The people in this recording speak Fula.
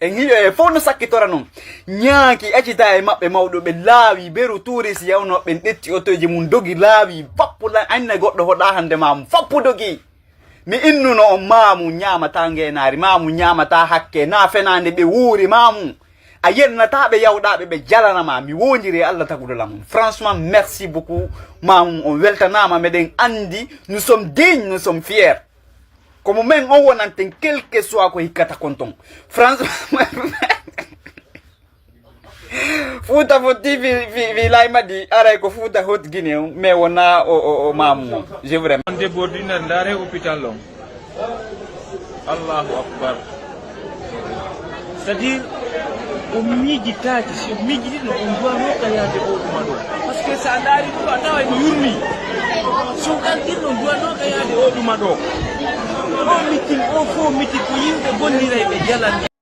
en hiyo e fono sakkitora non nyaaki acita e mabbe mawdo be laawi beru tourist yawno be detti otoje mun dogi laawi fappula anna goddo hoda hande mamu fappu dogi mi innuno on mamu nyamata ngenaari mamu nyamata hakke na fenande be wuuri mamu a yennata be yawdabe be jalana ma mi wondiri Allah tagudo lamum franchement merci beaucoup mamu on weltanama meden andi nous sommes dignes nous sommes fiers comme men on wonanten quelque soit ko hikata konton franchement Futa foti vi laima di ara ko futa hot Guinée mais wona o mamu je vraiment ande bordina ndare hôpital long Allahu akbar c'est-à-dire o miji tati si o miji no on doit rokayade o dumado parce que ça ndari ko tawa no yurmi so kan dinno doit rokayade o dumado o meeting o fo meeting ko yimbe bonnira be jalani